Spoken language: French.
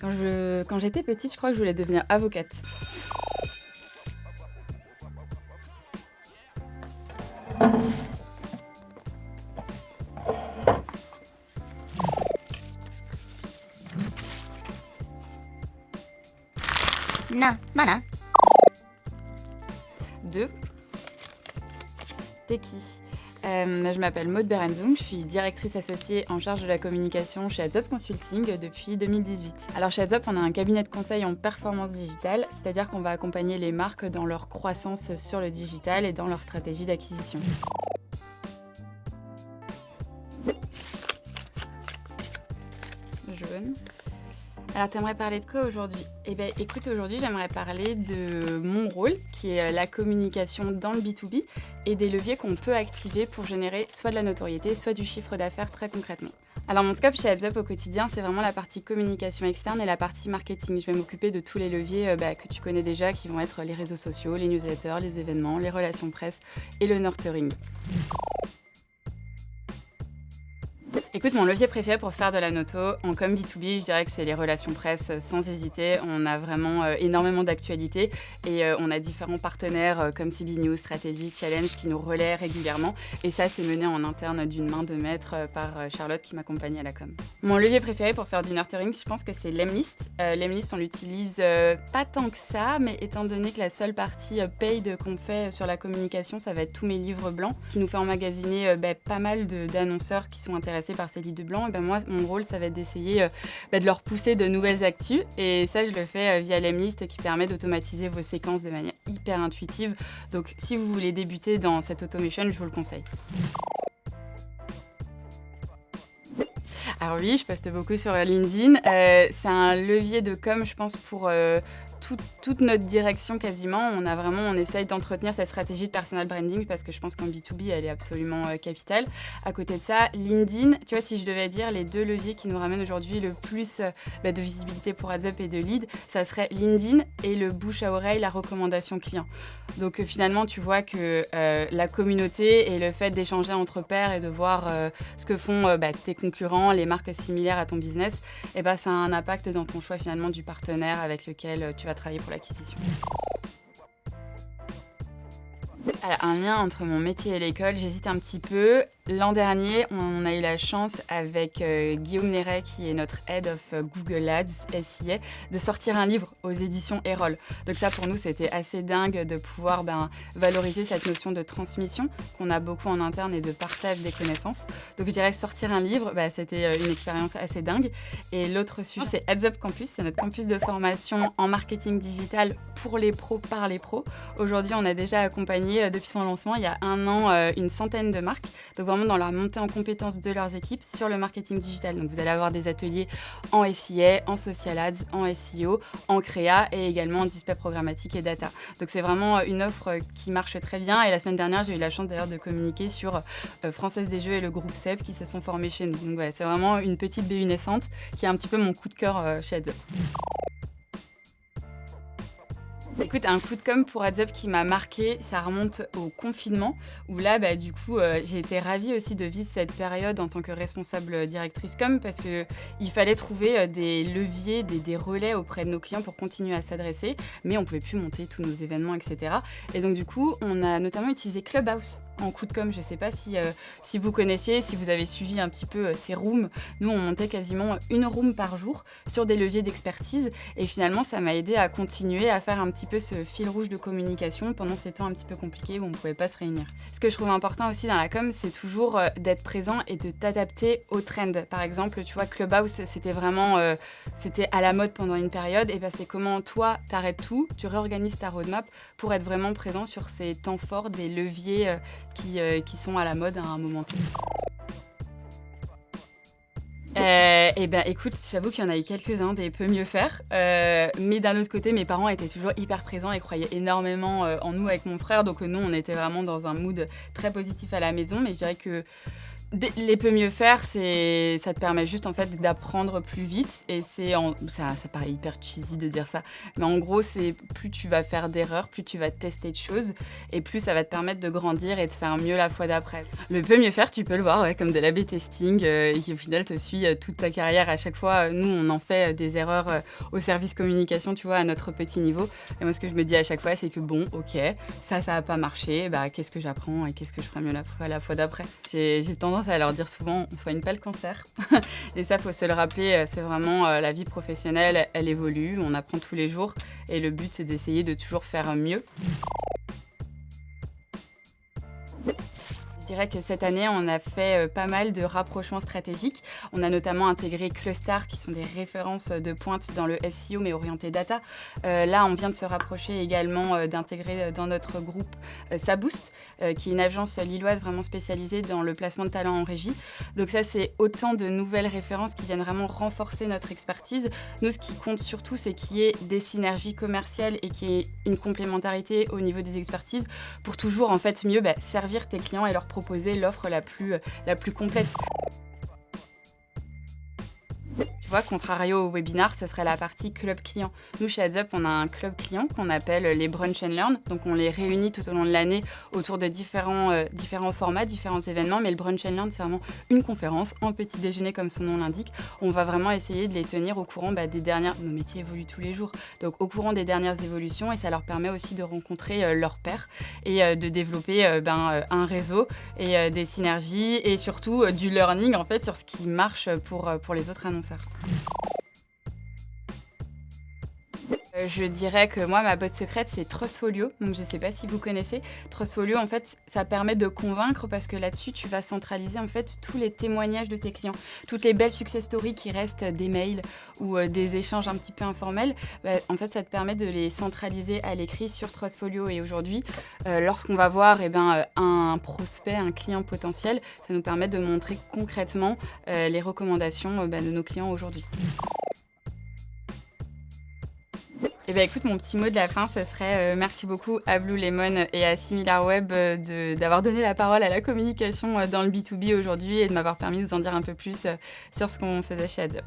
Quand j'étais petite, je crois que je voulais devenir avocate. Na, mana. 2. T'es qui? Je m'appelle Maud Berenzoum, je suis directrice associée en charge de la communication chez Heads Up Consulting depuis 2018. Alors chez Heads Up, on a un cabinet de conseil en performance digitale, c'est-à-dire qu'on va accompagner les marques dans leur croissance sur le digital et dans leur stratégie d'acquisition. Jaune. Alors, t'aimerais parler de quoi aujourd'hui? Eh bien, écoute, aujourd'hui, j'aimerais parler de mon rôle, qui est la communication dans le B2B, et des leviers qu'on peut activer pour générer soit de la notoriété, soit du chiffre d'affaires très concrètement. Alors, mon scope chez Heads Up au quotidien, c'est vraiment la partie communication externe et la partie marketing. Je vais m'occuper de tous les leviers que tu connais déjà, qui vont être les réseaux sociaux, les newsletters, les événements, les relations presse et le nurturing. Écoute, mon levier préféré pour faire de la noto, en com B2B, je dirais que c'est les relations presse sans hésiter. On a vraiment énormément d'actualités et on a différents partenaires comme CB News, Strategy, Challenge qui nous relaient régulièrement. Et ça, c'est mené en interne d'une main de maître par Charlotte qui m'accompagne à la com. Mon levier préféré pour faire du nurturing, je pense que c'est l'Emlist. L'Emlist, on l'utilise pas tant que ça, mais étant donné que la seule partie paid qu'on fait sur la communication, ça va être tous mes livres blancs, ce qui nous fait emmagasiner pas mal d'annonceurs qui sont intéressés par ces livres blancs. Et moi, mon rôle, ça va être d'essayer de leur pousser de nouvelles actus. Et ça, je le fais via l'Emlist qui permet d'automatiser vos séquences de manière hyper intuitive. Donc, si vous voulez débuter dans cette automation, je vous le conseille. Alors oui, je poste beaucoup sur LinkedIn. C'est un levier de com, je pense, pour toute notre direction quasiment. On essaye d'entretenir cette stratégie de personal branding parce que je pense qu'en B2B, elle est absolument capitale. À côté de ça, LinkedIn, tu vois, si je devais dire les deux leviers qui nous ramènent aujourd'hui le plus de visibilité pour Heads Up et de lead, ça serait LinkedIn et le bouche à oreille, la recommandation client. Donc finalement, tu vois que la communauté et le fait d'échanger entre pairs et de voir ce que font tes concurrents, les marques similaires à ton business, ça a un impact dans ton choix finalement du partenaire avec lequel tu vas travailler pour l'acquisition. Alors, un lien entre mon métier et l'école, j'hésite un petit peu. L'an dernier, on a eu la chance avec Guillaume Néret, qui est notre Head of Google Ads SIA, de sortir un livre aux éditions Erol. Donc ça, pour nous, c'était assez dingue de pouvoir valoriser cette notion de transmission qu'on a beaucoup en interne et de partage des connaissances. Donc je dirais sortir un livre, c'était une expérience assez dingue. Et l'autre sujet, c'est Heads Up Campus. C'est notre campus de formation en marketing digital pour les pros, par les pros. Aujourd'hui, on a déjà accompagné, depuis son lancement, il y a 1 an, une centaine de marques. Donc vraiment dans la montée en compétences de leurs équipes sur le marketing digital. Donc vous allez avoir des ateliers en SIA, en social ads, en SEO, en créa et également en display programmatique et data. Donc c'est vraiment une offre qui marche très bien. Et la semaine dernière, j'ai eu la chance d'ailleurs de communiquer sur Française des Jeux et le groupe CEP qui se sont formés chez nous. Donc c'est vraiment une petite BU naissante qui est un petit peu mon coup de cœur chez Heads Up. Écoute, un coup de com' pour Heads Up qui m'a marqué, ça remonte au confinement, où là, j'ai été ravie aussi de vivre cette période en tant que responsable directrice com, parce qu'il fallait trouver des leviers, des relais auprès de nos clients pour continuer à s'adresser, mais on ne pouvait plus monter tous nos événements, etc. Et donc du coup, on a notamment utilisé Clubhouse en coup de com'. Je ne sais pas si vous connaissiez, si vous avez suivi un petit peu ces rooms. Nous, on montait quasiment une room par jour sur des leviers d'expertise, et finalement, ça m'a aidé à continuer à faire un petit peu ce fil rouge de communication pendant ces temps un petit peu compliqués où on ne pouvait pas se réunir. Ce que je trouve important aussi dans la com, c'est toujours d'être présent et de t'adapter aux trends. Par exemple, tu vois, Clubhouse, c'était vraiment c'était à la mode pendant une période. Et c'est comment toi, t'arrêtes tout, tu réorganises ta roadmap pour être vraiment présent sur ces temps forts, des leviers qui sont à la mode à un moment T. Écoute, j'avoue qu'il y en a eu quelques-uns des peut mieux faire, mais d'un autre côté, mes parents étaient toujours hyper présents et croyaient énormément en nous avec mon frère, donc nous, on était vraiment dans un mood très positif à la maison, mais je dirais que Les peut mieux faire, ça te permet juste en fait d'apprendre plus vite et ça paraît hyper cheesy de dire ça, mais en gros c'est plus tu vas faire d'erreurs, plus tu vas tester de choses et plus ça va te permettre de grandir et de faire mieux la fois d'après. Le peut mieux faire, tu peux le voir comme de l'A/B testing et qui au final te suit toute ta carrière. À chaque fois, nous on en fait des erreurs au service communication, tu vois, à notre petit niveau. Et moi ce que je me dis à chaque fois c'est que bon, ok, ça a pas marché, bah qu'est-ce que j'apprends et qu'est-ce que je ferai mieux la fois d'après. J'ai tendance à leur dire souvent, on soigne pas le cancer. Et ça, faut se le rappeler, c'est vraiment la vie professionnelle, elle évolue, on apprend tous les jours. Et le but, c'est d'essayer de toujours faire mieux. Je dirais que cette année, on a fait pas mal de rapprochements stratégiques. On a notamment intégré Clustar, qui sont des références de pointe dans le SEO, mais orienté data. Là, on vient de se rapprocher également d'intégrer dans notre groupe Saboost, qui est une agence lilloise vraiment spécialisée dans le placement de talents en régie. Donc ça, c'est autant de nouvelles références qui viennent vraiment renforcer notre expertise. Nous, ce qui compte surtout, c'est qu'il y ait des synergies commerciales et qu'il y ait une complémentarité au niveau des expertises pour toujours en fait mieux servir tes clients et leur proposer l'offre la plus complète. Tu vois, contrario au webinar, ce serait la partie club client. Nous, chez Heads Up, on a un club client qu'on appelle les Brunch and Learn. Donc, on les réunit tout au long de l'année autour de différents formats, différents événements. Mais le Brunch and Learn, c'est vraiment une conférence, un petit déjeuner, comme son nom l'indique. On va vraiment essayer de les tenir au courant des dernières... Nos métiers évoluent tous les jours. Donc, au courant des dernières évolutions. Et ça leur permet aussi de rencontrer leurs pairs et de développer un réseau et des synergies et surtout du learning, en fait, sur ce qui marche pour les autres annonceurs. Je dirais que moi, ma botte secrète, c'est Trustfolio. Donc, je ne sais pas si vous connaissez. Trustfolio, en fait, ça permet de convaincre parce que là-dessus, tu vas centraliser en fait tous les témoignages de tes clients. Toutes les belles success stories qui restent des mails ou des échanges un petit peu informels, en fait, ça te permet de les centraliser à l'écrit sur Trustfolio. Et aujourd'hui, lorsqu'on va voir un prospect, un client potentiel, ça nous permet de montrer concrètement les recommandations de nos clients aujourd'hui. Eh bien, écoute, mon petit mot de la fin, ce serait merci beaucoup à Blue Lemon et à SimilarWeb d'avoir donné la parole à la communication dans le B2B aujourd'hui et de m'avoir permis de vous en dire un peu plus sur ce qu'on faisait chez Heads Up.